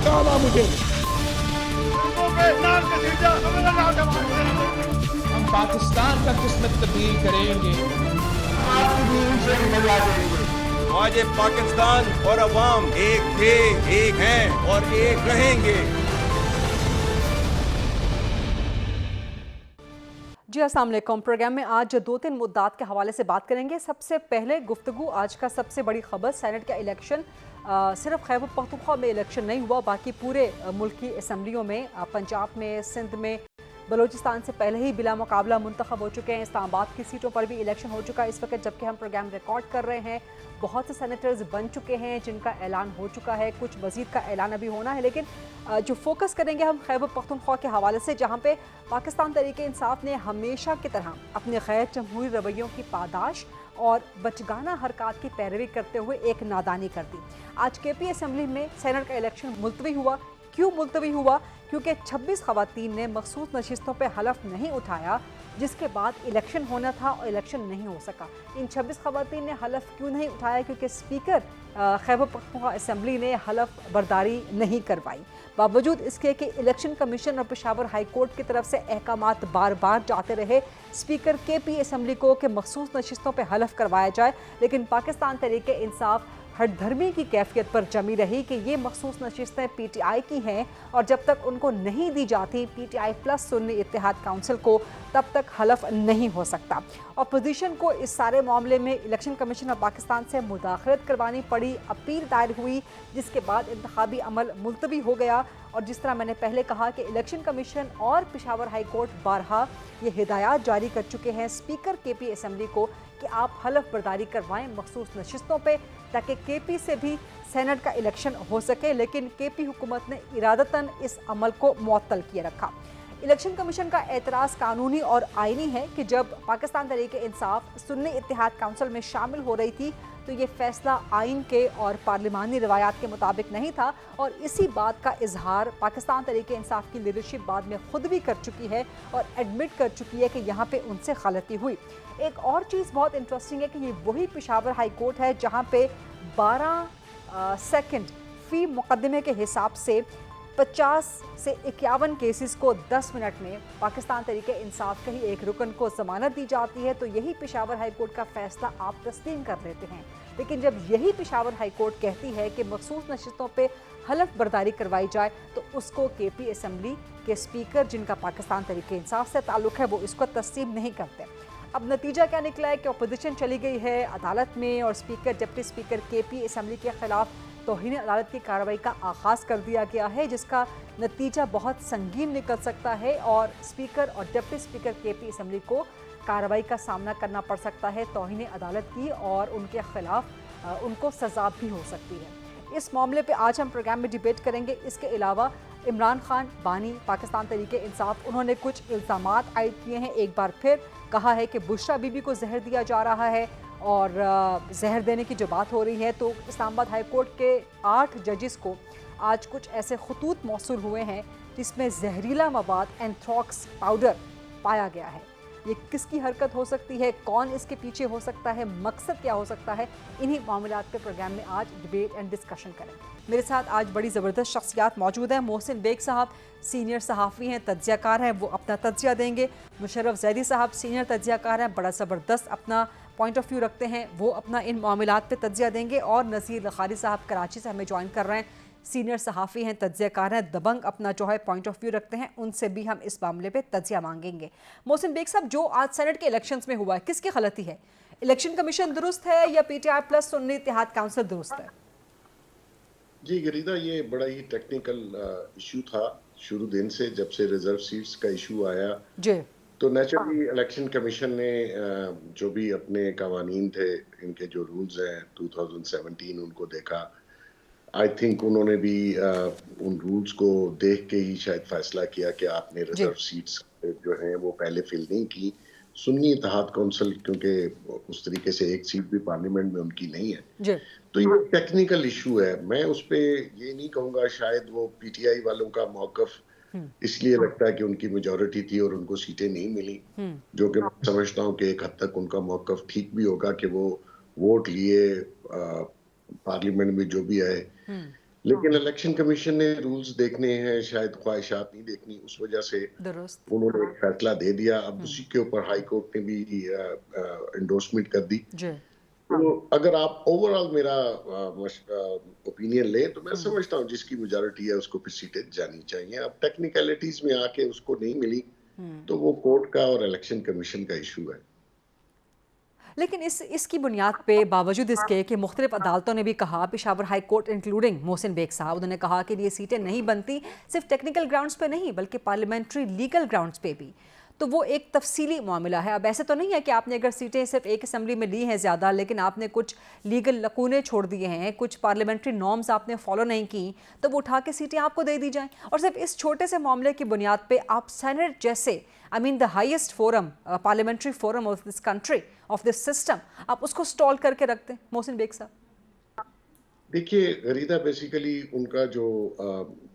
निकाला मुझे। हम पाकिस्तान का किस्मत तब्दील करेंगे। आज पाकिस्तान और अवाम एक थे, एक हैं और एक रहेंगे। जी अस्सलाम वालेकुम। प्रोग्राम में आज 2-3 मुद्दात के हवाले से बात करेंगे। सबसे पहले गुफ्तगू आज का सबसे बड़ी खबर सेनेट का इलेक्शन। सिर्फ खैबर पख्तूनख्वा में इलेक्शन नहीं हुआ, बाकी पूरे मुल्क की असम्बलियों में, पंजाब में, सिंध में, बलूचिस्तान से पहले ही बिला मुकाबला मुंतखब हो चुके हैं। इस्लामाबाद की सीटों पर भी इलेक्शन हो चुका है इस वक्त जबकि हम प्रोग्राम रिकॉर्ड कर रहे हैं। बहुत से सेनेटर्स बन चुके हैं जिनका ऐलान हो चुका है, कुछ मजीद का ऐलान अभी होना है। लेकिन जो फोकस करेंगे हम खैबर पख्तूनख्वा के हवाले से, जहाँ पे पाकिस्तान तहरीक इंसाफ ने हमेशा की तरह अपने गैर जमहूरी रवैयों की पादाश और बचगाना हरकत की पैरवी करते हुए एक नादानी कर दी। आज KP असम्बली में सेनेट का इलेक्शन मुलतवी हुआ। क्यों मुलतवी हुआ? क्योंकि 26 खवातीन ने मखसूस नशिस्तों पर हलफ नहीं उठाया, जिसके बाद इलेक्शन होना था और इलेक्शन नहीं हो सका। इन 26 खवातीन ने हलफ क्यों नहीं उठाया? क्योंकि स्पीकर खैबर पख्तूनख्वा असम्बली ने हलफ बर्दारी नहीं करवाई, बावजूद इसके कि इलेक्शन कमीशन और पेशावर हाई कोर्ट की तरफ से अहकामात बार बार जाते रहे स्पीकर KP असम्बली को कि मखसूस नशिस्तों पर हलफ करवाया जाए। लेकिन पाकिस्तान तहरीक इंसाफ हठधर्मी की कैफियत पर जमी रही कि ये मखसूस नशिस्तें PTI की हैं और जब तक उनको नहीं दी जाती PTI प्लस सुन्नी इत्तेहाद काउंसिल को, तब तक हलफ नहीं हो सकता। अपोजिशन को इस सारे मामले में इलेक्शन कमीशन ऑफ पाकिस्तान से मुदाखलत करवानी पड़ी, अपील दायर हुई, जिसके बाद इंतखाबी अमल मुलतवी हो गया। और जिस तरह मैंने पहले कहा कि इलेक्शन कमीशन और पेशावर हाई कोर्ट बारहा ये हिदायत जारी कर चुके हैं स्पीकर KP असम्बली को कि आप हलफ बर्दारी करवाएं मखसूस नशिस्तों पे, ताकि KP से भी सेनेट का इलेक्शन हो सके। लेकिन KP हुकूमत ने इरादतन इस अमल को मुअत्तल किए रखा। इलेक्शन कमीशन का एतराज़ कानूनी और आइनी है कि जब पाकिस्तान तहरीक इंसाफ सुन्नी इत्तेहाद काउंसिल में शामिल हो रही थी तो ये फैसला आइन के और पार्लिमानी रवायात के मुताबिक नहीं था, और इसी बात का इजहार पाकिस्तान तहरीक इंसाफ की लीडरशिप बाद में खुद भी कर चुकी है और एडमिट कर चुकी है कि यहाँ पे उनसे गलती हुई। एक और चीज़ बहुत इंटरेस्टिंग है कि ये वही पेशावर हाई कोर्ट है जहाँ पे 12 सेकंड फी मुकदमे के हिसाब से 50 से 51 केसेस को 10 मिनट में पाकिस्तान तहरीक इंसाफ के ही एक रुकन को जमानत दी जाती है। तो यही पेशावर हाई कोर्ट का फैसला आप तस्लीम कर लेते हैं। लेकिन जब यही पेशावर हाई कोर्ट कहती है कि मखसूस नशिस्तों पे हलफ बर्दारी करवाई जाए, तो उसको KP असम्बली के स्पीकर जिनका पाकिस्तान तहरीक इंसाफ से ताल्लुक़ है वो इसको तस्लीम नहीं करते। अब नतीजा क्या निकला है कि अपोजिशन चली गई है अदालत में और speaker deputy speaker KP assembly के खिलाफ तौहीन अदालत की कार्रवाई का आगाज़ कर दिया गया है, जिसका नतीजा बहुत संगीन निकल सकता है और स्पीकर और डिप्टी स्पीकर KP असम्बली को कार्रवाई का सामना करना पड़ सकता है तौहीन अदालत की, और उनके खिलाफ उनको सज़ा भी हो सकती है। इस मामले पे आज हम प्रोग्राम में डिबेट करेंगे। इसके अलावा इमरान खान बानी पाकिस्तान तहरीक इंसाफ, उन्होंने कुछ इल्ज़ामात आयद किए हैं। एक बार फिर कहा है कि बुशरा बीबी को जहर दिया जा रहा है, और जहर देने की जो बात हो रही है, तो इस्लामाबाद हाई कोर्ट के 8 जजेस को आज कुछ ऐसे खतूत मौसूल हुए हैं जिसमें जहरीला मवाद एंथ्रॉक्स पाउडर पाया गया है। ये किसकी हरकत हो सकती है, कौन इसके पीछे हो सकता है, मकसद क्या हो सकता है, इन्हीं मामलात पे प्रोग्राम में आज डिबेट एंड डिस्कशन करेंगे। मेरे साथ आज बड़ी ज़बरदस्त शख्सियात मौजूद हैं। मोहसिन बेग साहब सीनियर सहाफ़ी हैं, तज्ज़ियाकार हैं, वो अपना तज्ज़िया देंगे। मुशर्रफ ज़ैदी साहब सीनियर तज्ज़ियाकार हैं, बड़ा ज़बरदस्त अपना पॉइंट ऑफ व्यू रखते हैं, वो अपना इन मामलात पे तज्ज़िया देंगे। और नज़ीर लखारी साहब कराची से हमें ज्वाइन कर रहे हैं, सीनियर सहाफ़ी हैं, तज्ज़ियाकार हैं, दबंग अपना जो है पॉइंट ऑफ व्यू रखते हैं, उनसे भी हम इस मामले पे तज्ज़िया मांगेंगे। मोहसिन बेग साहब, जो आज सेनेट के इलेक्शंस में हुआ है, किसकी गलती है? इलेक्शन कमीशन दुरुस्त है या PTI प्लस सुन्नी इत्तेहाद काउंसिल दुरुस्त है? जी गिरीदा, ये बड़ा ही टेक्निकल इशू था शुरू दिन से, जब से रिजर्व सीट्स का इशू आया जी। तो नेचुरली इलेक्शन कमीशन ने जो भी अपने कवानीन थे, इनके जो रूल्स हैं 2017, उनको देखा। आई थिंक उन्होंने भी उन रूल्स को देख के ही शायद फैसला किया कि आपने रिजर्व सीट्स जो हैं वो पहले फिल नहीं की। सुन्नी इत्तेहाद काउंसिल, क्योंकि उस तरीके से एक सीट भी पार्लियामेंट में उनकी नहीं है, जी। तो ये टेक्निकल इशू है। मैं उस पे ये नहीं कहूँगा, शायद वो PTI वालों का मौकफ इसलिए लगता है कि उनकी मेजॉरिटी थी और उनको सीटें नहीं मिली, जो कि मैं समझता हूँ कि एक हद तक उनका मौकफ ठीक भी होगा कि वो वोट लिए पार्लियामेंट में जो भी आए। लेकिन इलेक्शन कमीशन ने रूल्स देखने हैं, शायद ख्वाहिशात नहीं देखनी, उस वजह से दुरुस्त। उन्होंने एक फैसला दे दिया। अब उसी के ऊपर हाई कोर्ट ने भी इंडोर्समेंट कर दी। जी। तो अगर आप ओवरऑल मेरा ओपिनियन ले तो मैं समझता हूँ जिसकी मेजॉरिटी है उसको फिर सीटें जानी चाहिए। अब टेक्निकलिटीज में आके उसको नहीं मिली तो वो कोर्ट का और इलेक्शन कमीशन का इशू है। लेकिन इसकी बुनियाद पे बावजूद इसके कि मुख्तलिफ अदालतों ने भी कहा, Peshawar high court including Mohsin Baig साहब, उन्होंने कहा कि ये सीटें नहीं बनती सिर्फ टेक्निकल ग्राउंड्स पे नहीं बल्कि पार्लियामेंट्री लीगल ग्राउंड्स पे भी। तो वो एक तफसीली मामला है। अब ऐसे तो नहीं है कि आपने अगर सीटें सिर्फ एक असम्बली में ली हैं ज़्यादा, लेकिन आपने कुछ लीगल लकूने छोड़ दिए हैं, कुछ पार्लियामेंट्री नॉर्म्स आपने फॉलो नहीं की, तो वो उठा के सीटें आपको दे दी जाएं। और सिर्फ इस छोटे से मामले की बुनियाद पे आप सेनेट जैसे, I mean the highest forum, parliamentary forum of this country, of this system, आप उसको स्टॉल करके रखते हैं। मोहसिन बेग साहब, देखिए गरीदा, बेसिकली उनका जो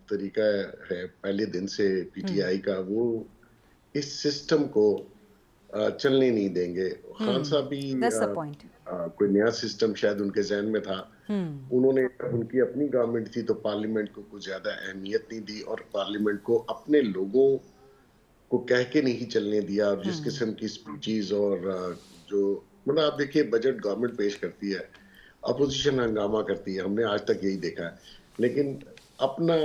तरीका है पहले दिन से पीटीआई का, वो इस सिस्टम को चलने नहीं देंगे। खान साहब भी दैट्स द पॉइंट। कोई नया सिस्टम शायद उनके जहन में था। उन्होंने, उनकी अपनी गवर्नमेंट थी तो पार्लियामेंट को कुछ ज्यादा अहमियत नहीं दी और पार्लियामेंट को अपने लोगों को कह के नहीं चलने दिया। और जिस किस्म की स्पीचेस और जो मतलब आप देखिए, बजट गवर्नमेंट पेश करती है, अपोजिशन हंगामा करती है, हमने आज तक यही देखा है। लेकिन अपना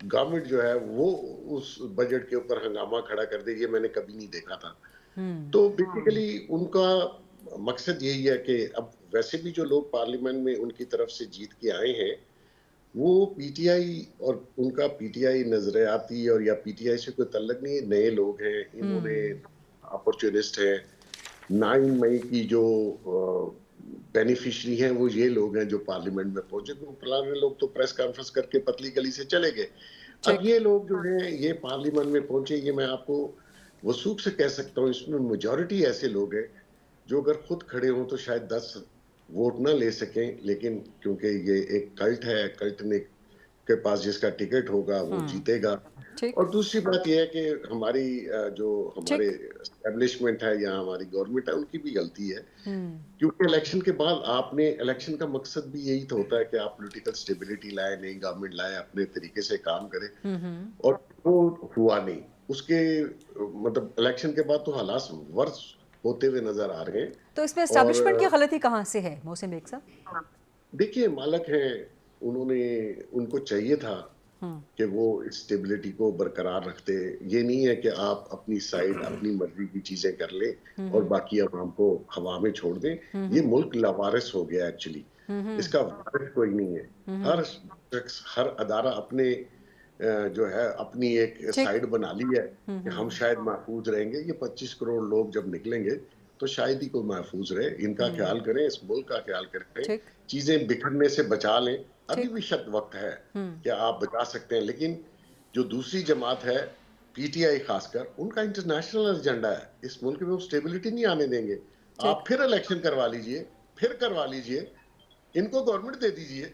गवर्नमेंट जो है वो उस बजट के ऊपर हंगामा खड़ा कर दे, ये मैंने कभी नहीं देखा था। तो बेसिकली उनका मकसद यही है कि अब वैसे भी जो लोग पार्लियामेंट में उनकी तरफ से जीत के आए हैं, वो पीटीआई और उनका पीटीआई नजरियाती और या पीटीआई से कोई तल्लक नहीं है, नए लोग हैं, इन्होंने अपॉर्चुनिस्ट हैं। 9 मई की जो बेनिफिशरी हैं वो ये लोग हैं जो पार्लियामेंट में पहुंचे। तो फलाने लोग तो प्रेस कॉन्फ्रेंस करके पतली गली से चले गए। अब ये लोग जो हैं ये पार्लियामेंट में पहुंचे, ये मैं आपको वसूख से कह सकता हूँ, इसमें मेजॉरिटी ऐसे लोग हैं जो अगर खुद खड़े हों तो शायद 10 वोट ना ले सकें, लेकिन क्योंकि ये एक कल्ट है, कल्ट ने के पास जिसका टिकट होगा वो जीतेगा। और दूसरी बात यह है कि हमारी जो हमारे एस्टेब्लिशमेंट है या हमारी गवर्नमेंट है, उनकी भी गलती है। क्योंकि इलेक्शन के बाद आपने, इलेक्शन का मकसद भी यही तो होता है कि आप पॉलिटिकल स्टेबिलिटी लाए, नई गवर्नमेंट लाए, अपने तरीके से काम करे, और वो हुआ नहीं। उसके मतलब इलेक्शन के बाद तो हालात वर्ष होते हुए नजर आ रहे हैं। तो इसमें एस्टैब्लिशमेंट की गलती कहाँ से है मोहसिन बेग साहब? देखिए, मालक हैं, उन्होंने, उनको चाहिए था कि वो स्टेबिलिटी को बरकरार रखते। ये नहीं है कि आप अपनी साइड, अपनी मर्जी की चीजें कर ले और बाकी अवाम को हवा में छोड़ दें। ये मुल्क लावारिस हो गया एक्चुअली, इसका वारिस कोई नहीं है। हर शख्स, हर अदारा अपने जो है अपनी एक साइड बना ली है कि हम शायद महफूज रहेंगे। ये 25 करोड़ लोग जब निकलेंगे तो शायद ही कोई महफूज रहे। इनका ख्याल करें, इस मुल्क का ख्याल करें, चीजें बिखरने से बचा लें। अभी भी शत वक्त है कि आप बचा सकते हैं। लेकिन जो दूसरी जमात है, पीटीआई खासकर, उनका इंटरनेशनल एजेंडा है। इस मुल्क में वो स्टेबिलिटी नहीं आने देंगे। आप फिर इलेक्शन करवा लीजिए, फिर करवा लीजिए, इनको गवर्नमेंट दे दीजिए,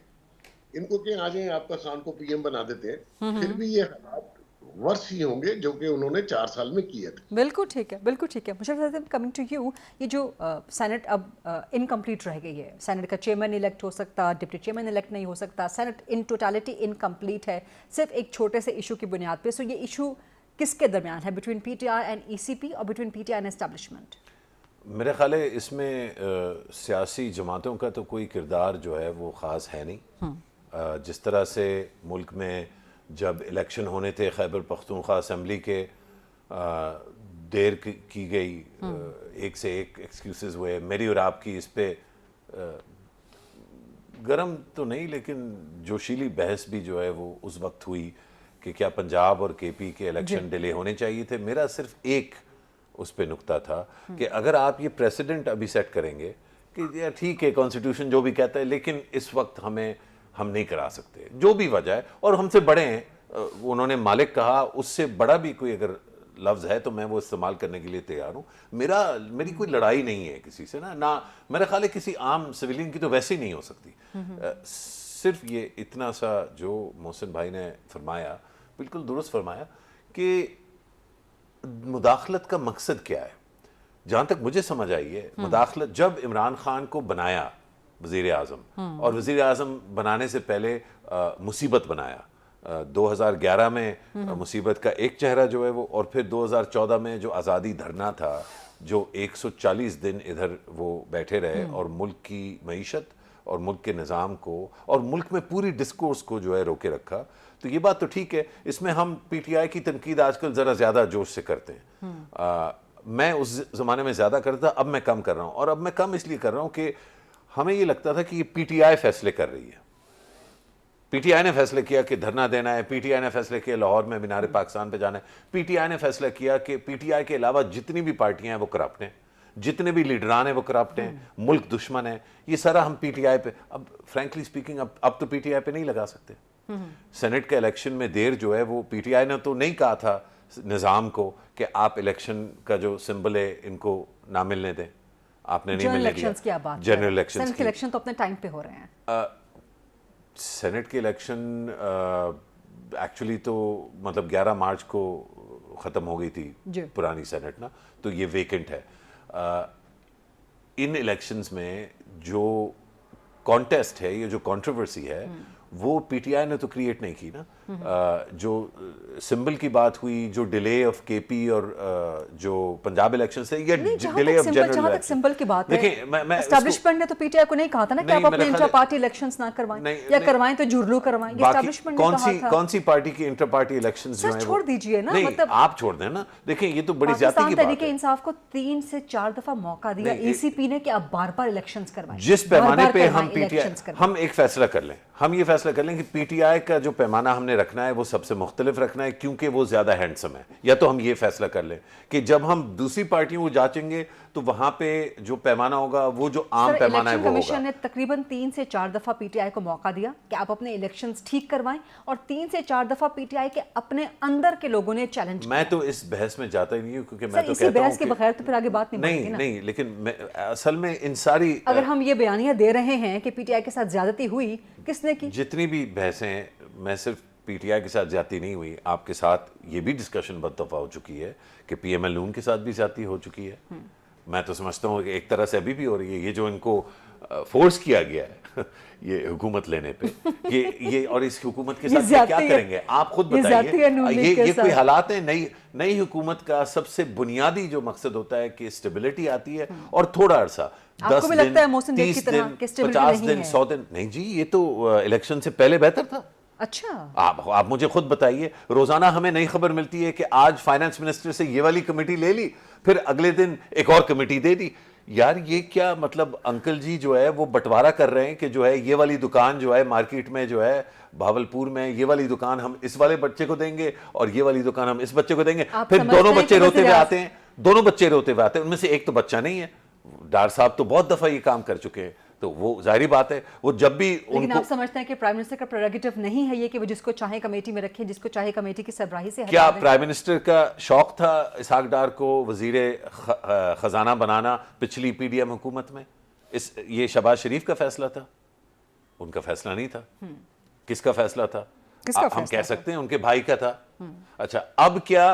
इनको कि आ जाए, आपका खान को पीएम बना देते हैं, फिर भी ये हालात वर्ष ही होंगे जो कि उन्होंने 4 साल में किए थे। बिल्कुल ठीक है, बिल्कुल ठीक है। मुशर्रफ, कमिंग टू यू, ये जो सेनेट अब इनकम्प्लीट रह गई है, सेनेट का चेयरमैन इलेक्ट हो सकता, डिप्टी चेयरमैन इलेक्ट नहीं हो सकता, सेनेट इन टोटलिटी इनकम्प्लीट है सिर्फ एक छोटे से इशू की बुनियाद पे। सो ये इशू किसके दरमियान है, बिटवीन पीटीआई एंड ईसीपी और बिटवीन पीटीआई एंड एस्टैब्लिशमेंट? मेरे ख्याल है इसमें सियासी जमातों का तो कोई किरदार जो है वो ख़ास है नहीं। जिस तरह से मुल्क में जब इलेक्शन होने थे खैबर पख्तूनख्वा असम्बली के, देर की गई, एक से एक एक्सक्यूज़ हुए, मेरी और आपकी इस पे गरम तो नहीं लेकिन जोशीली बहस भी जो है वो उस वक्त हुई कि क्या पंजाब और केपी के इलेक्शन डिले होने चाहिए थे। मेरा सिर्फ एक उस पे नुक्ता था कि अगर आप ये प्रेसिडेंट अभी सेट करेंगे कि यार ठीक है कॉन्स्टिट्यूशन जो भी कहता है, लेकिन इस वक्त हम नहीं करा सकते, जो भी वजह है, और हमसे बड़े हैं, उन्होंने मालिक कहा, उससे बड़ा भी कोई अगर लफ्ज़ है तो मैं वो इस्तेमाल करने के लिए तैयार हूँ। मेरी कोई लड़ाई नहीं है किसी से, ना मेरा ख्याल है किसी आम सिविलियन की तो वैसे ही नहीं हो सकती। सिर्फ ये इतना सा जो मोहसिन भाई ने फरमाया, बिल्कुल दुरुस्त फरमाया कि मुदाखलत का मकसद क्या है। जहाँ तक मुझे समझ आई है, मुदाखलत जब इमरान खान को बनाया वज़ीर आज़म, और वज़ीर आज़म बनाने से पहले मुसीबत बनाया। 2011 में मुसीबत का एक चेहरा जो है वो, और फिर 2014 में जो आज़ादी धरना था, जो 140 दिन इधर वो बैठे रहे और मुल्क की मईशत और मुल्क के निज़ाम को और मुल्क में पूरी डिस्कोर्स को जो है रोके रखा। तो ये बात तो ठीक है, इसमें हम पीटीआई की तनकीद आजकल ज़रा ज़्यादा जोश से करते हैं। मैं उस ज़माने में ज़्यादा करता, अब मैं कम कर रहा हूँ। और अब मैं कम इसलिए कर रहा हूँ कि हमें ये लगता था कि ये पीटीआई फैसले कर रही है। पीटीआई ने फैसले किया कि धरना देना है, पीटीआई ने फैसले किया लाहौर में मीनार पाकिस्तान पे जाना है, पीटीआई ने फैसला किया कि पीटीआई के अलावा जितनी भी पार्टियां हैं वो करप्ट हैं, जितने भी लीडरान हैं वो करप्ट हैं, मुल्क दुश्मन है। ये सारा हम पीटीआई पे, अब फ्रैंकली स्पीकिंग अब तो पीटीआई पे नहीं लगा सकते। सेनेट के इलेक्शन में देर जो है वो पीटीआई ने तो नहीं कहा था निज़ाम को कि आप इलेक्शन का जो सिंबल है इनको ना मिलने दें, आपने नहीं मिलने दिया। जनरल इलेक्शन तो अपने टाइम पे हो रहे हैं। सेनेट के इलेक्शन एक्चुअली तो मतलब 11 मार्च को ख़त्म हो गई थी पुरानी सेनेट ना, तो ये वेकेंट है। इन इलेक्शंस में जो कॉन्टेस्ट है, ये जो कंट्रोवर्सी है, वो पीटीआई ने तो क्रिएट नहीं की ना। जो सिंबल की बात हुई, जो डिले ऑफ केपी और जो पंजाब इलेक्शन से, या डिले ऑफ जनरल जहां तक सिंबल की बात है, एस्टैब्लिशमेंट ने तो पीटीआई को नहीं कहा था ना कि आप अपने इंटर पार्टी इलेक्शंस ना करवाएं, या करवाएं तो झुरलू करवाएं। ये एस्टैब्लिशमेंट ने कहा था। कौन सी पार्टी की इंटर पार्टी इलेक्शंस जो है छोड़ दीजिए ना, मतलब आप छोड़ दें ना। देखिए ये तो बड़ी ज्यादती की बात है। तरीके इंसाफ को 3 से 4 दफा मौका दिया एसीपी ने कि आप बार-बार इलेक्शंस करवाएं। जिस पैमाने पे हम पीटीआई, हम एक फैसला कर लें, हम ये फैसला कर लें कि पीटीआई का जो पैमाना हमने रखना है वो सबसे मुख्तलिफ रखना है, क्योंकि वो ज्यादा हैंडसम है। या तो हम ये फैसला कर लें कि जब हम दूसरी पार्टियों को जांचेंगे तो वहां पे जो पैमाना होगा वो जो आम पैमाना है वो होगा। कमीशन ने तकरीबन 3 से 4 दफा पीटीआई को मौका दिया कि आप अपने इलेक्शंस ठीक करवाएं, और 3 से 4 दफा पीटीआई के अपने अंदर के लोगों ने चैलेंज किया। मैं तो इस बहस में जाता ही नहीं हूं, क्योंकि मैं तो कहता हूं बहस के बगैर तो फिर आगे बात नहीं नहीं, लेकिन असल में इन सारी, अगर हम ये बयानियां दे रहे हैं कि पीटीआई के साथ ज्यादती हुई, किसने की? जितनी भी बहसें, मैं सिर्फ पीटीआई के साथ ज्यादती नहीं हुई, आपके साथ ये भी डिस्कशन बहुत दफा हो चुकी है कि पीएमएल नून के साथ भी ज्यादती हो चुकी है। मैं तो समझता हूँ कि एक तरह से अभी भी हो रही है। ये जो इनको फोर्स किया गया है ये हुकूमत लेने पे, ये और इस हुकूमत के साथ क्या करेंगे आप खुद बताइए। ये कोई हालात है? नई हुकूमत का सबसे बुनियादी जो मकसद होता है कि स्टेबिलिटी आती है, और थोड़ा अरसा, 10 दिन, 30 दिन, 50 दिन, 100 दिन नहीं जी, ये तो इलेक्शन से पहले बेहतर था। अच्छा, आप मुझे खुद बताइए, रोजाना हमें नई खबर मिलती है कि आज फाइनेंस मिनिस्टर से ये वाली कमेटी ले ली, फिर अगले दिन एक और कमेटी दे दी। यार ये क्या मतलब, अंकल जी जो है वो बंटवारा कर रहे हैं कि जो है ये वाली दुकान जो है मार्केट में जो है भावलपुर में, ये वाली दुकान हम इस वाले बच्चे को देंगे और ये वाली दुकान हम इस बच्चे को देंगे। फिर दोनों बच्चे रोते हुए आते हैं, दोनों बच्चे रोते हुए आते हैं, उनमें से एक तो बच्चा नहीं है। डार साहब तो बहुत दफा ये काम कर चुके हैं, तो वो जाहिर बात है वो जब भी लेकिन आप समझते हैं कि प्राइम मिनिस्टर का प्रेरोगेटिव नहीं है ये कि वो जिसको चाहे कमेटी में रखे, जिसको चाहे कमेटी की सरबराही से हटा दें? क्या प्राइम मिनिस्टर का शौक था इसहाक डार को वजीरे खजाना बनाना पिछली पीडीएम हुकूमत में? ये शहबाज शरीफ का फैसला था, उनका फैसला नहीं था। किसका फैसला था? हम कह सकते हैं उनके भाई का था। अच्छा, अब क्या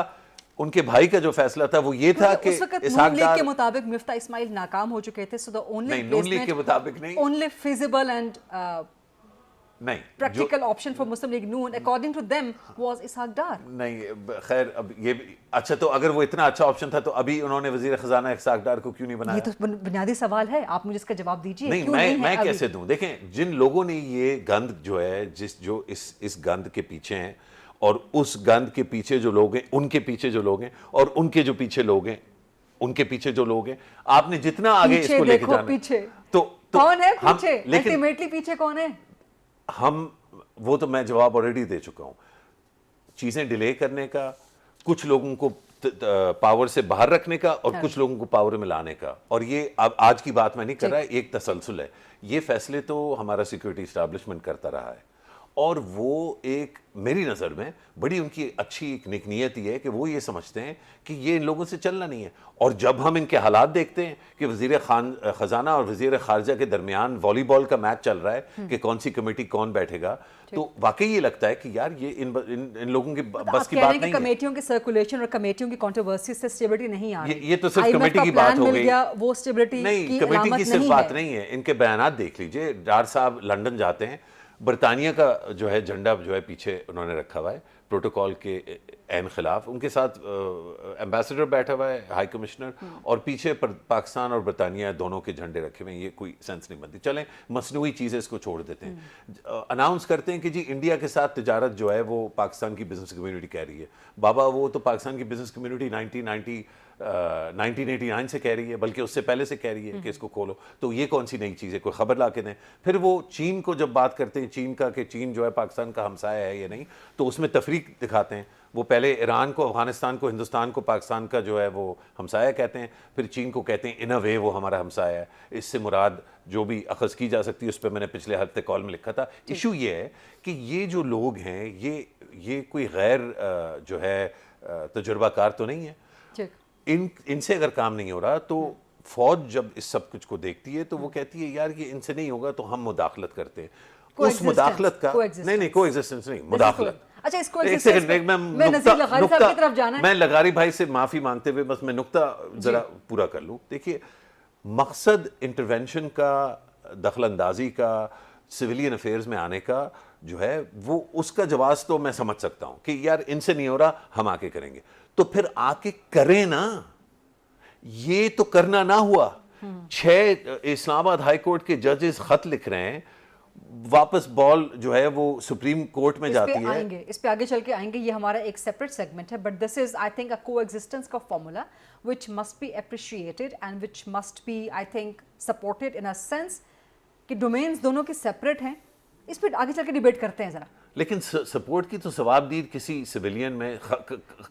उनके भाई का जो फैसला था वो ये था कि इसहाक डार के मुताबिक मिफ्ता इस्माइल नाकाम हो चुके थे, so the only Noon League के मुताबिक नहीं, ओनली फिजिबल एंड नहीं practical option for Muslim League Noon according to them was Ishaq Dar. नहीं, खैर अब ये अच्छा, तो अगर वो इतना अच्छा ऑप्शन था तो अभी उन्होंने वजीर खजाना इसहाक डार को क्यों नहीं बनाया? ये तो बुनियादी सवाल है, आप मुझे इसका जवाब दीजिए। नहीं, मैं कैसे दूं? देखें, जिन लोगों ने ये गंद जो है, जो इस गंद के पीछे हैं, और उस गंद के पीछे जो लोग हैं, उनके पीछे जो लोग हैं, और उनके जो पीछे लोग हैं, उनके पीछे जो लोग हैं, आपने जितना आगे इसको लेके जाना, पीछे तो कौन है पीछे? अल्टीमेटली पीछे कौन है? वो तो मैं जवाब ऑलरेडी दे चुका हूं। चीजें डिले करने का, कुछ लोगों को पावर से बाहर रखने का, और कुछ लोगों को पावर में लाने का, और ये अब आज की बात मैं नहीं कर रहा, एक तसलसल है। ये फैसले तो हमारा सिक्योरिटी एस्टैब्लिशमेंट करता रहा है, और वो एक मेरी नज़र में बड़ी उनकी अच्छी एक नेक नियति है कि वो ये समझते हैं कि ये इन लोगों से चलना नहीं है। और जब हम इनके हालात देखते हैं कि वज़ीर ख़जाना और वज़ीर ख़ारजा के दरमियान वॉलीबॉल का मैच चल रहा है कि कौन सी कमेटी कौन बैठेगा, तो वाकई ये लगता है कि यार ये इन लोगों की बस की बात नहीं है। कमेटियों के सर्कुलेशन और कमेटियों की कंट्रोवर्सी से स्टेबिलिटी नहीं आ रही। ये तो सिर्फ कमेटी की बात हो गई, वो स्टेबिलिटी नहीं, कमेटी की सिर्फ बात नहीं है। इनके बयानात देख लीजिए, डार साहब लंदन जाते हैं, बरतानिया का जो है झंडा जो है पीछे उन्होंने रखा हुआ है प्रोटोकॉल के एन खिलाफ, उनके साथ एम्बेसडर बैठा हुआ है, हाई कमिश्नर, और पीछे पाकिस्तान और बरतानिया दोनों के झंडे रखे हुए हैं। ये कोई सेंस नहीं बनती। चलें मसनूई चीज़ें इसको छोड़ देते हैं। अनाउंस करते हैं कि जी इंडिया के साथ तिजारत जो है वो पाकिस्तान की बिजनेस कम्युनिटी कह रही है। बाबा वो तो पाकिस्तान की बिजनेस कम्युनिटी 1989 से कह रही है, बल्कि उससे पहले से कह रही है कि इसको खोलो। तो ये कौन सी नई चीज़ है? कोई खबर ला के दें। फिर वो चीन को जब बात करते हैं चीन का कि चीन जो है पाकिस्तान का हमसाया है या नहीं, तो उसमें तफरीक दिखाते हैं। वो पहले ईरान को, अफगानिस्तान को, हिंदुस्तान को पाकिस्तान का जो है वो हमसाया कहते हैं, फिर चीन को कहते हैं इन अ वे वो हमारा हमसाया है। इससे मुराद जो भी अखज़ की जा सकती है, उस पर मैंने पिछले हफ्ते कॉल में लिखा था। इशू ये है कि ये जो लोग हैं ये कोई गैर जो है तजुर्बाकार तो नहीं है। इनसे अगर काम नहीं हो रहा तो फौज जब इस सब कुछ को देखती है तो वो कहती है यार ये इनसे नहीं होगा तो हम मुदाखलत करते हैं। उस मुदाखलत का नहीं, कोएग्जिस्टेंस नहीं, मुदाखलत। अच्छा, इसको एक सेकंड, मैं लगारी भाई से माफी मांगते हुए बस मैं नुक्ता जरा पूरा कर लूं। देखिए, मकसद इंटरवेंशन का, दखल अंदाजी का, सिविलियन अफेयर्स में आने का जो है वो उसका जवाब तो मैं समझ सकता हूं कि यार इनसे नहीं हो रहा हम आके करेंगे, तो फिर आके करें ना। ये तो करना ना हुआ। 6 इस्लामाबाद हाई कोर्ट के जजेस खत लिख रहे हैं, वापस बॉल जो है वो सुप्रीम कोर्ट में जाती है। इस पे आगे चल के आएंगे, ये हमारा एक सेपरेट सेगमेंट है, but this is I think a coexistence का formula which must be appreciated and which must be I think supported in a sense कि डोमेन्स दोनों के सेपरेट हैं। इस पे आगे चल के डिबेट करते हैं जरा। लेकिन सपोर्ट की तो सवाबदीद किसी सिविलियन में,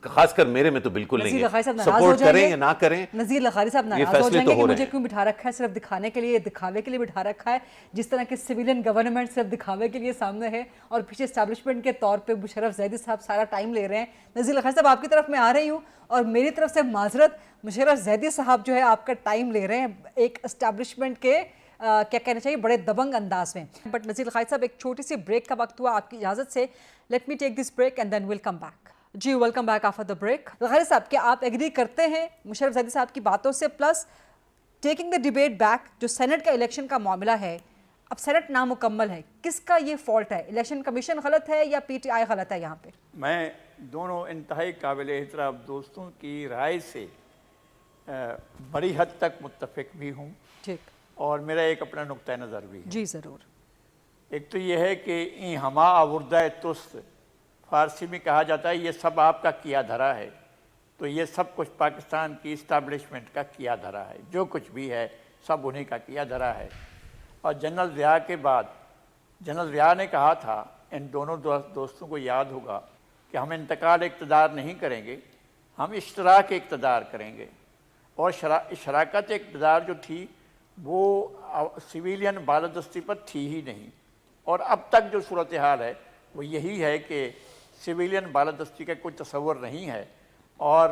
खासकर मेरे में तो बिल्कुल नहीं है। सपोर्ट करें या ना करें, नज़ीर लखारी साहब नाराज हो जाएंगे कि मुझे क्यों बिठा रखा है, सिर्फ दिखाने के लिए, दिखावे के लिए बिठा रखा है। जिस तरह के सिविलियन गवर्नमेंट सिर्फ दिखावे के लिए सामने है और पीछे एस्टैब्लिशमेंट के तौर पे मुशर्रफ ज़ैदी साहब सारा टाइम ले रहे हैं। नज़ीर लखारी साहब, आपकी तरफ मैं आ रही हूँ और मेरी तरफ से माजरत, मुशर्रफ ज़ैदी साहब जो है आपका टाइम ले रहे हैं एक एस्टैब्लिशमेंट के क्या कहना चाहिए बड़े दबंग अंदाज में। बट नज़ीर लखारी साहब, एक छोटी सी ब्रेक का वक्त हुआ, आपकी इजाज़त से let me take this break and then will come back. जी, welcome back after the break. Lakhari साहब, क्या आप एग्री करते हैं मुशर्रफ ज़ैदी साहब की बातों से, plus taking the debate back, जो सेनेट का इलेक्शन का मामला है, अब सेनेट नामुकम्मल है, किसका ये फॉल्ट है? इलेक्शन कमीशन गलत है या PTI गलत है? यहाँ पे मैं दोनों इंतहाई काबिल एहतराम दोस्तों की राय से बड़ी हद तक मुत्तफिक भी हूँ। ठीक, और मेरा एक अपना नुक्ता नज़र भी है। जी ज़रूर। एक तो ये है कि ई हमा आवर्दा तुस्त, फारसी में कहा जाता है ये सब आपका किया धरा है। तो ये सब कुछ पाकिस्तान की इस्टेब्लिशमेंट का किया धरा है, जो कुछ भी है सब उन्हीं का किया धरा है। और जनरल ज़िया के बाद जनरल ज़िया ने कहा था, इन दोनों दोस्तों को याद होगा, कि हम इंतकाल इक़्तिदार नहीं करेंगे, हम इश्तराक इक़्तिदार करेंगे। और शराकत इक़्तिदार जो थी वो सिविलियन बालादस्ती पर थी ही नहीं। और अब तक जो सूरत हाल है वो यही है कि सिविलियन बालादस्ती का कोई तसव्वुर नहीं है, और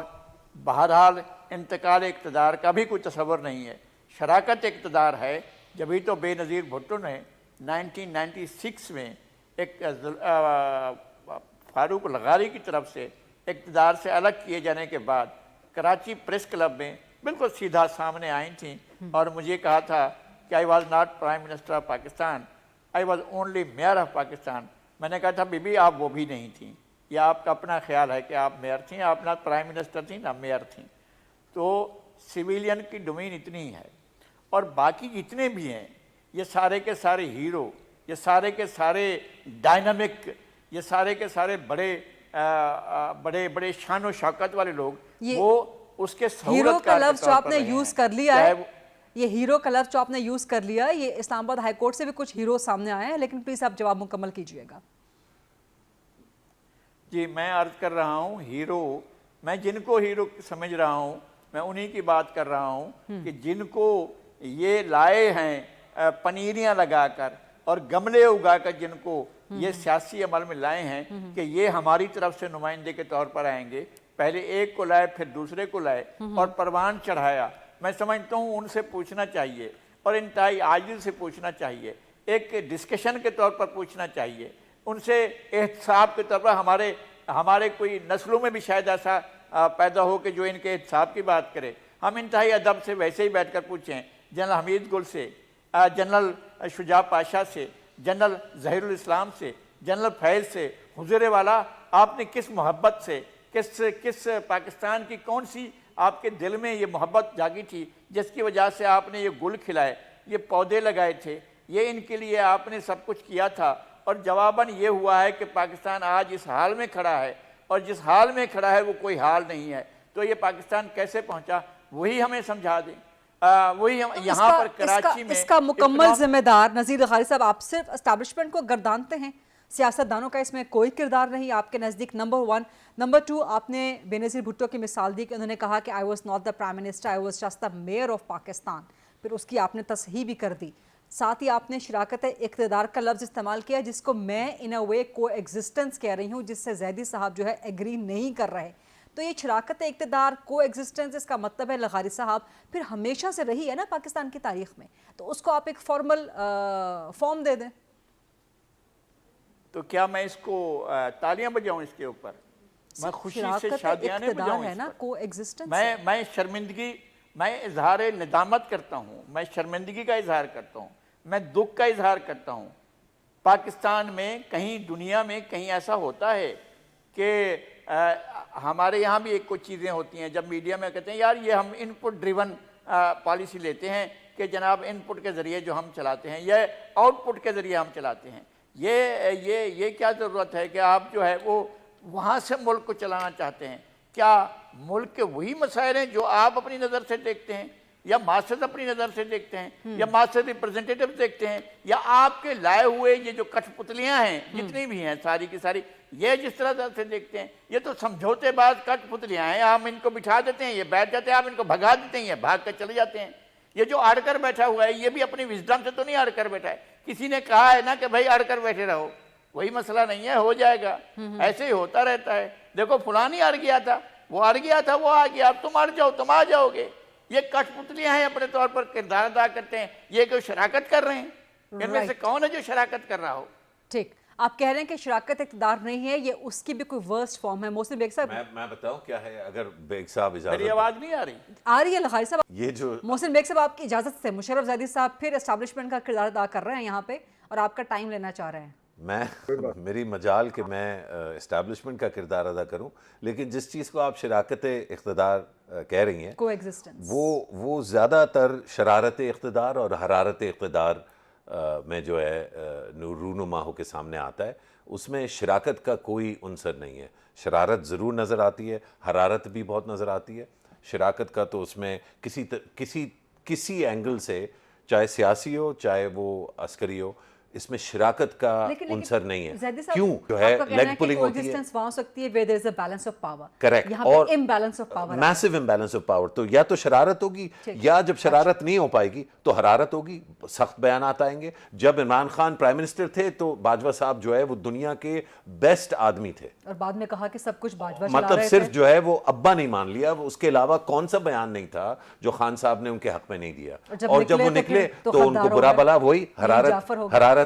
बहरहाल इंतकाल इक़्तिदार का भी कोई तसव्वुर नहीं है। शराकत इक़्तिदार है, जभी तो बेनज़ीर भुट्टो ने 1996 में एक फारूक लगारी की तरफ से इक़्तिदार से अलग किए जाने के बाद कराची प्रेस क्लब में बिल्कुल सीधा सामने आई थी और मुझे कहा था कि I was not prime minister of Pakistan, I was only mayor of Pakistan. मैंने कहा था बीबी आप वो भी नहीं थी, या आपका अपना ख्याल है कि आप मेयर थी, आप ना प्राइम मिनिस्टर थी ना मेयर थी। तो सिविलियन की डोमेन इतनी है, और बाकी जितने भी हैं ये सारे के सारे हीरो, ये सारे के सारे डायनामिक, ये सारे के सारे बड़े बड़े शान और शौकत वाले लोग, वो उसके हीरो का लफ्ज़ जो आपने यूज़ कर लिया है, ये हीरो का लफ्ज़ जो आपने यूज़ कर लिया, ये इस्लामाबाद हाई कोर्ट से भी कुछ हीरो सामने आए हैं, लेकिन प्लीज़ आप जवाब मुकम्मल कीजिएगा। जी, मैं अर्ज़ कर रहा हूँ हीरो, मैं जिनको हीरो समझ रहा हूँ मैं उन्हीं की बात कर रहा हूँ कि जिनको ये लाए हैं पनीरियाँ लगाकर और गमले उगाकर, जिनको ये सियासी अमल में लाए हैं कि ये हमारी तरफ से नुमाइंदे के तौर पर आएंगे। पहले एक को लाए, फिर दूसरे को लाए और परवान चढ़ाया। मैं समझता हूँ उनसे पूछना चाहिए और इंतहाई आजिल से पूछना चाहिए, एक डिस्कशन के तौर पर पूछना चाहिए उनसे, एहतसाब के तौर पर। हमारे कोई नस्लों में भी शायद ऐसा पैदा हो कि जो इनके एहतसाब की बात करे। हम इंतहाई अदब से वैसे ही बैठ कर पूछें जनरल हमीद गुल से, जनरल शुजा पाशा से, जनरल ज़हीरुल इस्लाम से, जनरल फैज़ से, हुज़ूर वाला आपने किस मोहब्बत से, किस पाकिस्तान की कौन सी आपके दिल में ये मोहब्बत जागी थी जिसकी वजह से आपने ये गुल खिलाए, ये पौधे लगाए थे, ये इनके लिए आपने सब कुछ किया था। और जवाबन ये हुआ है कि पाकिस्तान आज इस हाल में खड़ा है और जिस हाल में खड़ा है वो कोई हाल नहीं है। तो ये पाकिस्तान कैसे पहुंचा वही हमें समझा दें। वही हम यहाँ पर कराची में इसका मुकम्मल जिम्मेदार नज़ीर लखारी साहब, आप सिर्फ एस्टैब्लिशमेंट को गर्दानते हैं, सियासतदानों का इसमें कोई किरदार नहीं आपके नज़दीक, नंबर 1। नंबर 2, आपने बेनज़ीर भुट्टो की मिसाल दी कि उन्होंने कहा कि I was not the prime minister, I was just the mayor of Pakistan, फिर उसकी आपने तस्हीह भी कर दी। साथ ही आपने शराकत इक़्तिदार का लफ्ज़ इस्तेमाल किया जिसको मैं इन अ वे को एग्जिस्टेंस कह रही हूँ, जिससे ज़ैदी साहब जो है एग्री नहीं कर रहे। तो ये शराकत इक़्तिदार को एग्जिस्टेंस, इसका मतलब है लखारी साहब फिर हमेशा से रही है ना पाकिस्तान की तारीख में, तो उसको आप एक फॉर्मल फॉर्म दे दें। तो क्या मैं इसको तालियां बजाऊं इसके ऊपर? मैं खुशी से शादियां बजाऊं है ना, को एग्जिस्टेंस। मैं शर्मिंदगी, मैं इजहार निदामत करता हूँ, मैं शर्मिंदगी का इजहार करता हूँ, मैं दुख का इजहार करता हूँ। पाकिस्तान में कहीं, दुनिया में कहीं ऐसा होता है कि हमारे यहाँ भी एक कुछ चीज़ें होती हैं जब मीडिया में कहते हैं यार ये हम इनपुट ड्रिवन पॉलिसी लेते हैं कि जनाब इनपुट के ज़रिए जो हम चलाते हैं या आउटपुट के ज़रिए हम चलाते हैं। ये क्या ज़रूरत है कि आप जो है वो वहाँ से मुल्क को चलाना चाहते हैं? क्या मुल्क के वही मसाइल हैं जो आप अपनी नज़र से देखते हैं या मासद अपनी नज़र से देखते हैं या मासद रिप्रेजेंटेटिव देखते हैं या आपके लाए हुए ये जो कठपुतलियाँ हैं जितनी भी हैं सारी की सारी, ये जिस तरह से देखते हैं ये तो समझौतेबाज कठपुतलियाँ हैं। हम इनको बिठा देते हैं, ये बैठ जाते हैं, आप इनको भगा देते हैं, ये भाग कर चले जाते हैं। ये जो अड़कर बैठा हुआ है ये भी अपनी विजडम से तो नहीं अड़कर बैठा है, किसी ने कहा है ना कि भाई अड़कर बैठे रहो, वही मसला नहीं है, हो जाएगा। ऐसे ही होता रहता है। देखो फुलानी अड़ गया था, वो अड़ गया था, वो आ गया, अब तुम अड़ जाओ, तुम आ जाओगे। ये कठपुतलियां हैं, अपने तौर पर किरदार अदा करते हैं। ये कोई शराकत कर रहे हैं? इनमें से कौन है जो शराकत कर रहा हो? ठीक, आप कह रहे हैं कि शराकत इक़्तिदार नहीं है, ये उसकी भी कोई वर्स्ट फॉर्म है। मोहसिन बेग साहब, मैं बताऊं क्या है, अगर बेग साहब इजाजत, मेरी आवाज नहीं आ रही? आ रही है लखारी साहब। ये जो मोहसिन बेग साहब आपकी इजाजत से मुशर्रफ ज़ैदी साहब फिर एस्टैब्लिशमेंट का किरदार अदा कर रहे हैं यहाँ पे और आपका टाइम लेना चाह रहे हैं। मेरी मजाल कि मैं इस्टेब्लिशमेंट का किरदार अदा करूं, लेकिन जिस चीज़ को आप शराकत इक़्तिदार कह रही हैं, कोएग्जिस्टेंस, वो ज़्यादातर शरारत इक़्तिदार और हरारत इक़्तिदार में जो है रूनुमा हो के सामने आता है। उसमें शराकत का कोई उनसर नहीं है। शरारत ज़रूर नज़र आती है, हरारत भी बहुत नज़र आती है। शराकत का तो उसमें किसी एंगल से, चाहे सियासी हो चाहे वो अस्करी हो, इसमें शराकत का उनसर नहीं है। क्यों? जो है लेग पुलिंग होती है, वहाँ हो सकती है where there is a balance of power। Correct, और imbalance of power, massive imbalance of power. तो या तो शरारत होगी, या जब शरारत नहीं हो पाएगी तो हरारत होगी, सख्त बयानात आएंगे। जब इमरान खान प्राइम मिनिस्टर थे तो बाजवा साहब जो है वो दुनिया के बेस्ट आदमी थे, और बाद में कहा कि सब कुछ बाजवा, मतलब सिर्फ जो है वो अब्बा नहीं मान लिया, उसके अलावा कौन सा बयान नहीं था जो खान साहब ने उनके हक में नहीं दिया। और जब वो निकले तो उनको बुरा भला वही हरारत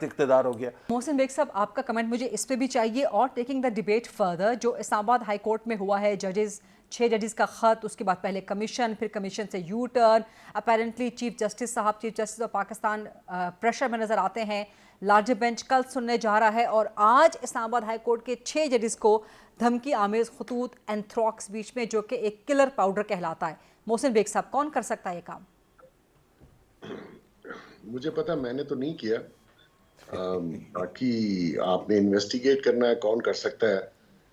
इक़्तिदार हो गया। मोहसिन बेग साहब, आपका कमेंट मुझे इस पे भी चाहिए। और टेकिंग द डिबेट फर्दर, जो इस्लामाबाद हाई कोर्ट में हुआ है, जजेस 6 जजेस का खत, उसके बाद पहले कमीशन, फिर कमीशन से U turn, apparently chief justice साहब, chief justice of Pakistan pressure में नजर आते हैं। लार्जर बेंच कल सुनने जा रहा है और आज इस्लामाबाद हाई कोर्ट के 6 जजेस को धमकी आमेज खतूत एंथ्रॉक्स बीच में, जो कि एक किलर पाउडर कहलाता है। मोहसिन बेग साहब, कौन कर सकता है ये काम? मुझे पता, मैंने तो नहीं किया। बाकी आपने इन्वेस्टिगेट करना है कौन कर सकता है।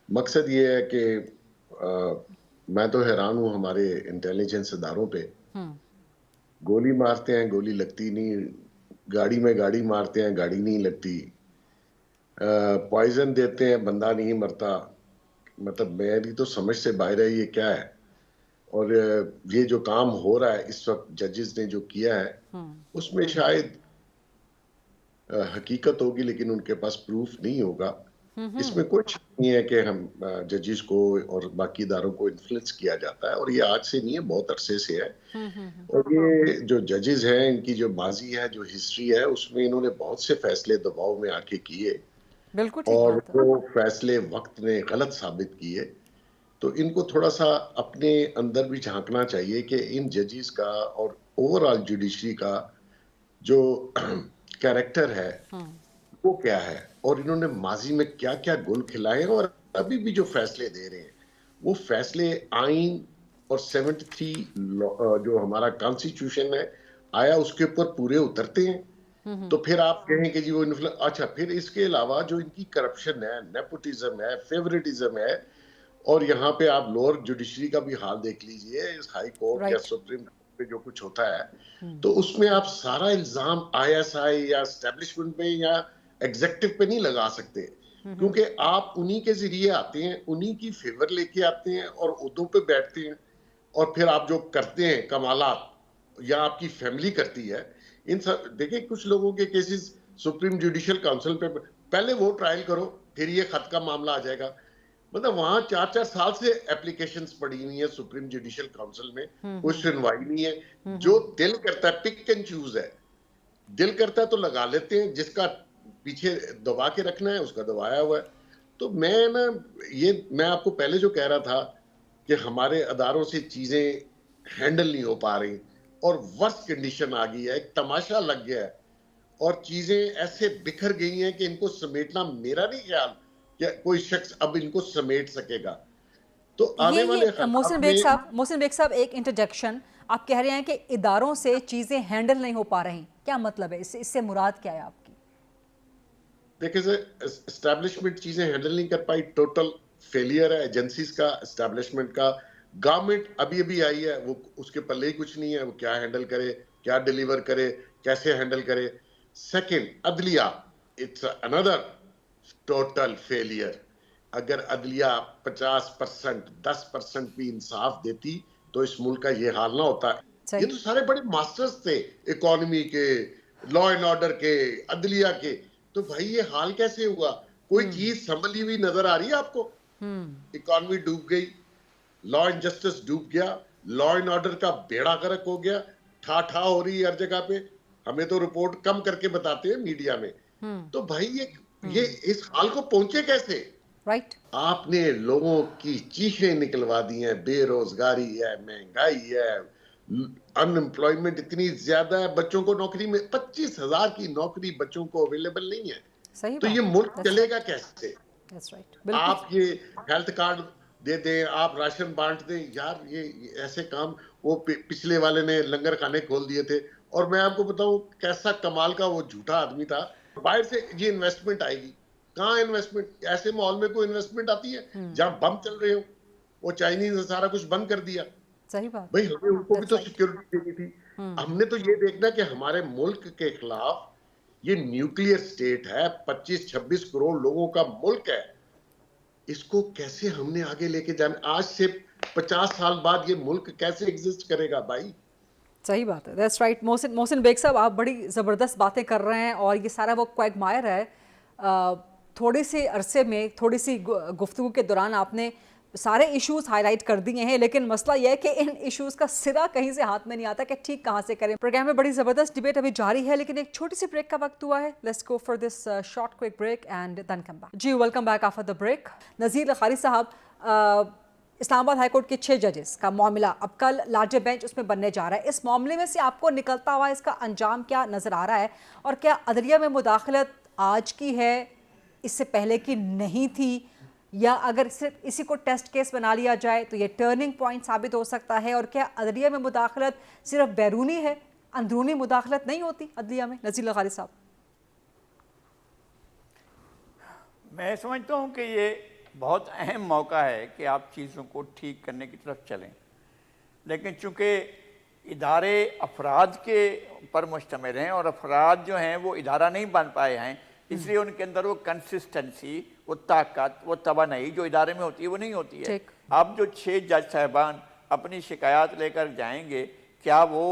मकसद ये है कि मैं तो हैरान हूँ हमारे इंटेलिजेंस इदारों पे। गोली मारते हैं, गोली लगती नहीं, गाड़ी में गाड़ी मारते हैं, गाड़ी नहीं लगती, पॉइजन देते हैं, बंदा नहीं मरता। मतलब मेरी तो समझ से बाहर है ये क्या है। और ये जो काम हो रहा है इस वक्त, जजेस ने जो किया है उसमें शायद हकीकत होगी, लेकिन उनके पास प्रूफ नहीं होगा। इसमें कोई शक नहीं है कि हम जजेस को और बाकी इदारों को इन्फ्लुएंस किया जाता है, और ये आज से नहीं है, बहुत अरसे से है। और ये जो जजेस हैं, इनकी जो माजी है, जो हिस्ट्री है, उसमें इन्होंने बहुत से फैसले दबाव में आके किए, बिल्कुल ठीक और बात है। वो फैसले वक्त ने गलत साबित किए। तो इनको थोड़ा सा अपने अंदर भी झांकना चाहिए कि इन जजेस का और ओवरऑल जुडिशरी का जो कैरेक्टर है वो क्या है, और इन्होंने माजी में क्या क्या गुल खिलाए हैं, और अभी भी जो फैसले दे रहे हैं वो फैसले आइन और 73 जो हमारा कॉन्स्टिट्यूशन है आया उसके ऊपर पूरे उतरते हैं। तो फिर आप कहें कि जी वो अच्छा, फिर इसके अलावा जो इनकी करप्शन है, नेपोटिज्म है, फेवरेटिज्म है, और यहाँ पे आप लोअर जुडिशरी का भी हाल देख लीजिए, इस हाई कोर्ट या राइट। सुप्रीम कोर्ट पे जो कुछ होता है, तो उसमें आप सारा इल्जाम आईएसआई या एस्टेब्लिशमेंट पे या एग्जेक्टिव पे नहीं लगा सकते, क्योंकि आप उन्हीं के जरिए आते हैं, उन्हीं की फेवर लेके आते हैं और उहदों पे बैठते हैं, और फिर आप जो करते हैं कमालात, या आपकी फैमिली करती है, इन सब देखिए कुछ लोगों के केसेस सुप्रीम जुडिशियल काउंसिल पे, पहले वो ट्रायल करो फिर ये खत का मामला आ जाएगा। मतलब वहां 4-4 साल से एप्लीकेशंस पड़ी हुई है सुप्रीम जुडिशियल काउंसिल में, कोई सुनवाई नहीं है। जो दिल करता है, पिक एंड चूज है, दिल करता है तो लगा लेते हैं, जिसका पीछे दबा के रखना है उसका दबाया हुआ है। तो मैं आपको पहले जो कह रहा था कि हमारे अदारों से चीजें हैंडल नहीं हो पा रही, और वर्स्ट कंडीशन आ गई है, एक तमाशा लग गया है, और चीजें ऐसे बिखर गई हैं कि इनको समेटना, मेरा नहीं ख्याल कि कोई शख्स अब इनको समेट सकेगा। तो आने वाले मोहसिन बेग साहब एक इंटरजेक्शन, आप कह रहे हैं कि इदारों से चीजें हैंडल नहीं हो पा रही, क्या मतलब है? इससे मुराद क्या है आपकी? देखिए, एस्टैब्लिशमेंट चीजें हैंडल नहीं कर पाई, टोटल फेलियर है एजेंसीज का, एस्टैब्लिशमेंट का। गवर्नमेंट अभी अभी आई है, वो उसके पल्ले ही कुछ नहीं है, वो क्या हैंडल करे, क्या डिलीवर करे, कैसे हैंडल करे। सेकंड, अदलिया, इट्स अनदर टोटल फेलियर। अगर अदलिया 50%, 10% भी इंसाफ देती तो इस मुल्क का ये हाल ना होता। ये तो सारे बड़े मास्टर्स थे, इकोनॉमी के, लॉ एंड ऑर्डर के, अदलिया के। तो भाई ये हाल कैसे हुआ? कोई चीज संभली हुई नजर आ रही है आपको? इकोनॉमी डूब गई, लॉ एंड जस्टिस डूब गया, लॉ एंड ऑर्डर का बेड़ा गर्क हो गया, ठा हो रही है हर जगह पे। हमें तो रिपोर्ट कम करके बताते हैं मीडिया में। तो भाई ये इस हाल को पहुंचे कैसे? राइट। आपने लोगों की चीखें निकलवा दी हैं, बेरोजगारी है, महंगाई है, अनएम्प्लॉयमेंट इतनी ज्यादा है, बच्चों को नौकरी में 25,000 की नौकरी बच्चों को अवेलेबल नहीं है। सही तो ये मुल्क चलेगा कैसे? आप ये हेल्थ कार्ड दे दें, आप राशन बांट दें, यार ये ऐसे काम, वो पिछले वाले ने लंगर खाने खोल दिए थे, और मैं आपको बताऊं कैसा कमाल का वो झूठा आदमी था। बाहर से ये इन्वेस्टमेंट आएगी, कहाँ इन्वेस्टमेंट? ऐसे माहौल में कोई इन्वेस्टमेंट आती है जहां बम चल रहे हो? वो चाइनीज ने सारा कुछ बंद कर दिया। सही बात। भाई हमें उनको भी तो सिक्योरिटी देनी थी। हमने तो ये देखना कि हमारे मुल्क के खिलाफ, ये न्यूक्लियर स्टेट है, 25-26 करोड़ लोगों का मुल्क है, इसको कैसे हमने आगे लेके जाना? आज से 50 साल बाद ये मुल्क कैसे एग्जिस्ट करेगा भाई? सही बात है, दैट्स राइट। मोहसिन बेग साहब, आप बड़ी ज़बरदस्त बातें कर रहे हैं, और ये सारा वो क्वैगमायर है। थोड़ी सी अरसे में, थोड़ी सी गुफ्तगू के दौरान आपने सारे इश्यूज हाईलाइट कर दिए हैं, लेकिन मसला यह है कि इन इश्यूज का सिरा कहीं से हाथ में नहीं आता कि ठीक कहाँ से करें। प्रोग्राम में बड़ी ज़बरदस्त डिबेट अभी जारी है, लेकिन एक छोटी सी ब्रेक का वक्त हुआ है। Let's go for this short quick break and then come back. जी, welcome back after the break. Nazir Lakhari साहब, इस्लामाबाद हाईकोर्ट के 6 जजेस का मामला अब कल लार्जर बेंच उसमें बनने जा रहा है। इस मामले में से आपको निकलता हुआ इसका अंजाम क्या नज़र आ रहा है, और क्या अदलिया में मुदाखलत आज की है, इससे पहले की नहीं थी, या अगर सिर्फ इसी को टेस्ट केस बना लिया जाए तो ये टर्निंग पॉइंट साबित हो सकता है? और क्या अदलिया में मुदाखलत सिर्फ बैरूनी है, अंदरूनी मुदाखलत नहीं होती अदलिया में? नज़ीर लखारी साहब। मैं समझता हूँ कि ये बहुत अहम मौका है कि आप चीज़ों को ठीक करने की तरफ चलें, लेकिन चूँकि इदारे अफराद के पर मुश्तमिल हैं और अफराद जो हैं वो इदारा नहीं बन पाए हैं, इसलिए उनके अंदर वो कंसिस्टेंसी, वो ताकत, वो तवानाई जो इदारे में होती है वो नहीं होती है। अब जो 6 जज साहबान अपनी शिकायत लेकर जाएंगे, क्या वो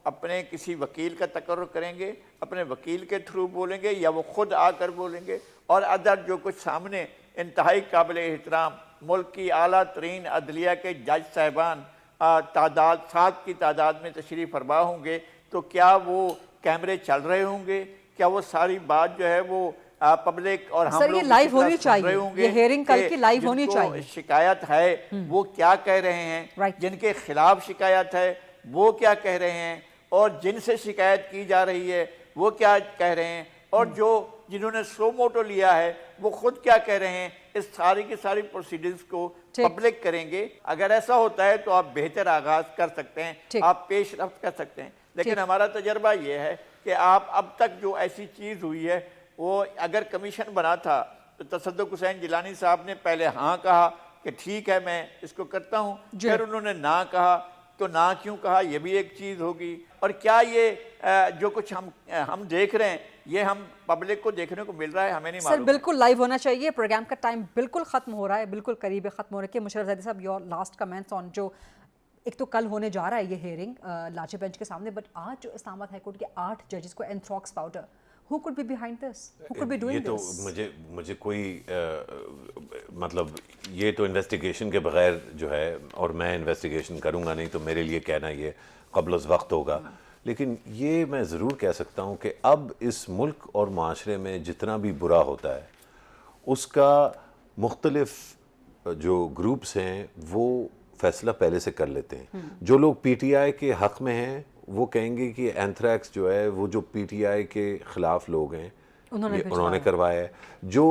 अपने किसी वकील का तकर्रुर करेंगे, अपने वकील के थ्रू बोलेंगे या वो खुद आकर बोलेंगे, और अदर जो कुछ सामने इंतहाई काबिल एहतराम मुल्क की आला तरीन अदलिया के जज साहिबान तादाद 7 की तादाद में तशरीफ़ फरमा होंगे, तो क्या वो कैमरे चल रहे होंगे, क्या वो सारी बात जो है वो पब्लिक और हम सर लोग ये लाइव इसी तरह होनी सुन चाहिए, रहे होंगे ये हेयरिंग कल की कि लाइव होनी जिनको चाहिए। शिकायत है वो क्या कह रहे हैं, Right. जिनके खिलाफ शिकायत है वो क्या कह रहे हैं, और जिनसे शिकायत की जा रही है वो क्या कह रहे हैं, और जो जिन्होंने सो मोटो लिया है वो खुद क्या कह रहे हैं। इस सारी की सारी प्रोसीडिंग्स को ठीक। पब्लिक करेंगे। अगर ऐसा होता है तो आप बेहतर आगाज कर सकते हैं, ठीक। आप पेश रफ्त कर सकते हैं। लेकिन ठीक। हमारा तजर्बा ये है कि आप अब तक जो ऐसी चीज़ हुई है वो अगर कमीशन बना था तो तसद्दुक़ हुसैन जिलानी साहब ने पहले हाँ कहा कि ठीक है मैं इसको करता हूँ, जी। फिर उन्होंने ना कहा, तो ना क्यों कहा ये भी एक चीज़ होगी। और क्या ये जो कुछ हम देख रहे हैं ये हम पब्लिक को देखने को मिल रहा है, हमें नहीं सर मालूम। बिल्कुल लाइव होना चाहिए। प्रोग्राम का टाइम बिल्कुल खत्म हो रहा है, बिल्कुल करीब है खत्म होने के। मुशर्रफ ज़ैदी साहब, योर लास्ट कमेंट्स ऑन जो एक तो कल होने जा रहा है ये हियरिंग लार्जर बेंच के सामने, बट आज जो इस्लामाबाद हाई कोर्ट के 8 जजेस को anthrax powder, who could be behind this, who could be ये डूइंग तो दिस? मुझे कोई मतलब ये तो इन्वेस्टिगेशन के बगैर जो है, और मैं इन्वेस्टिगेशन करूंगा नहीं तो मेरे लिए कहना ये क़ब्ल वक्त होगा। लेकिन ये मैं ज़रूर कह सकता हूँ कि अब इस मुल्क और माशरे में जितना भी बुरा होता है उसका मुख्तलिफ जो ग्रुप्स हैं वो फैसला पहले से कर लेते हैं। जो लोग पीटीआई के हक़ में हैं वो कहेंगे कि एंथ्रैक्स जो है वो जो पीटीआई के ख़िलाफ़ लोग हैं उन्होंने करवाया है। जो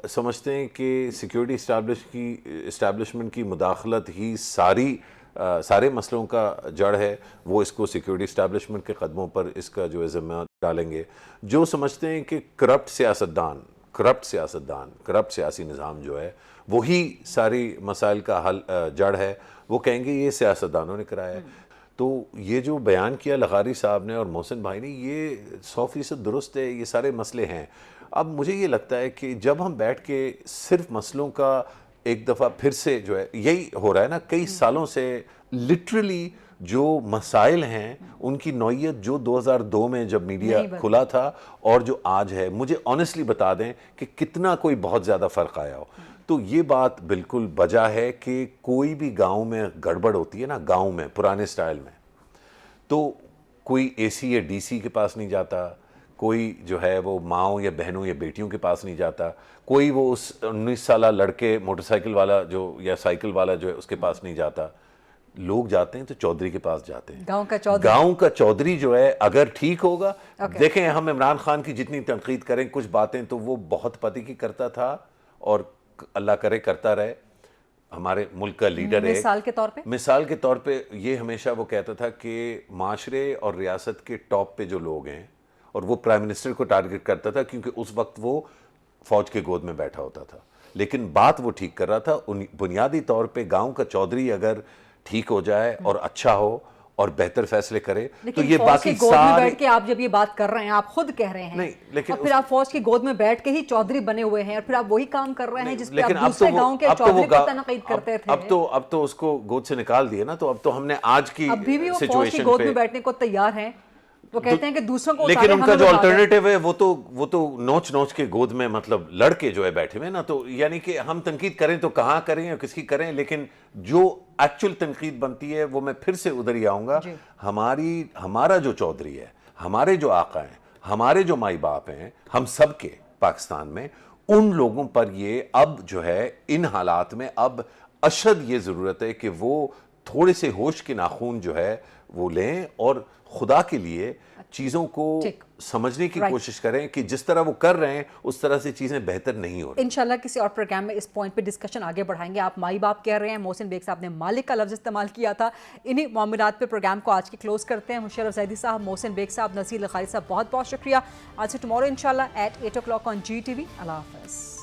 समझते हैं कि सिक्योरिटी इस्टेब्लिशमेंट की मुदाखलत ही सारे मसलों का जड़ है, वो इसको सिक्योरिटी इस्टेब्लिशमेंट के कदमों पर इसका जो है ज़िम्मा डालेंगे। जो समझते हैं कि करप्ट सियासी निज़ाम जो है वही सारी मसाइल का हल जड़ है, वो कहेंगे ये सियासतदानों ने कराया है। तो ये जो बयान किया लगारी साहब ने और मोहसिन भाई ने, ये 100% दुरुस्त है, ये सारे मसले हैं। अब मुझे ये लगता है कि जब हम बैठ के सिर्फ मसलों का एक दफ़ा फिर से जो है, यही हो रहा है ना कई सालों से, लिटरली जो मसाइल हैं उनकी नौइयत जो 2002 में जब मीडिया खुला था और जो आज है, मुझे ऑनेस्टली बता दें कि कितना कोई बहुत ज़्यादा फ़र्क आया हो। तो ये बात बिल्कुल बजा है कि कोई भी गांव में गड़बड़ होती है ना, गांव में पुराने स्टाइल में, तो कोई एसी या डीसी के पास नहीं जाता, कोई जो है वो माओ या बहनों या बेटियों के पास नहीं जाता, कोई वो उस 19 साला लड़के मोटरसाइकिल वाला जो या साइकिल वाला जो है उसके पास नहीं जाता। लोग जाते हैं तो चौधरी के पास जाते हैं। गांव का चौधरी जो है अगर ठीक होगा, देखें हम इमरान खान की जितनी तनकीद करें कुछ बातें तो वो बहुत पति की करता था और अल्लाह करे करता रहे, हमारे मुल्क का लीडर है। मिसाल के तौर पे ये हमेशा वो कहता था कि माशरे और रियासत के टॉप पे जो लोग हैं, और वो प्राइम मिनिस्टर को टारगेट करता था क्योंकि उस वक्त वो फौज के गोद में बैठा होता था, लेकिन बात वो ठीक कर रहा था। बुनियादी तौर पे गांव का चौधरी अगर ठीक हो जाए और अच्छा हो और बेहतर फैसले करे तो ये बाकी सारे बैठ के आप जब ये बात कर रहे हैं, आप खुद कह रहे हैं नहीं, लेकिन फिर आप फौज की गोद में बैठ के ही चौधरी बने हुए हैं और फिर आप वही काम कर रहे हैं जिसपे आप दूसरे गांव के चौधरी को तनकीद करते थे। अब तो उसको गोद से निकाल दिया ना, तो अब तो हमने आज की अभी भी वो फौज की गोद में बैठने को तैयार हैं। वो कहते हैं कि दूसरों को, लेकिन उनका जो अल्टरनेटिव है वो तो नोच के गोद में मतलब लड़के जो है बैठे हुए ना, तो यानी कि हम तनकीद करें तो कहाँ करें और किसकी करें, लेकिन जो एक्चुअल तनकीद बनती है वो मैं फिर से उधर ही आऊंगा। हमारा जो चौधरी है, हमारे जो आका हैं, हमारे जो माई बाप हैं, हम सब के पाकिस्तान में, उन लोगों पर ये अब जो है इन हालात में अब अशद ये जरूरत है कि वो थोड़े से होश के नाखून जो है वो लें और खुदा के लिए चीजों को समझने की कोशिश करें कि जिस तरह वो कर रहे हैं उस तरह से चीजें बेहतर नहीं हो रही। इंशाल्लाह किसी और प्रोग्राम में इस पॉइंट पे डिस्कशन आगे बढ़ाएंगे। आप माई बाप कह रहे हैं, मोहसिन बेग साहब ने मालिक का लफ्ज इस्तेमाल किया था। इन्हीं मामलात पे प्रोग्राम को आज की क्लोज करते हैं। मुशर्रफ ज़ैदी साहब, मोहसिन बेग साहब, नज़ीर लखारी साहब, बहुत बहुत शुक्रिया। आज से टुमारो इंशाल्लाह एट 8 o'clock ऑन GTV। अल्लाह हाफ़िज़।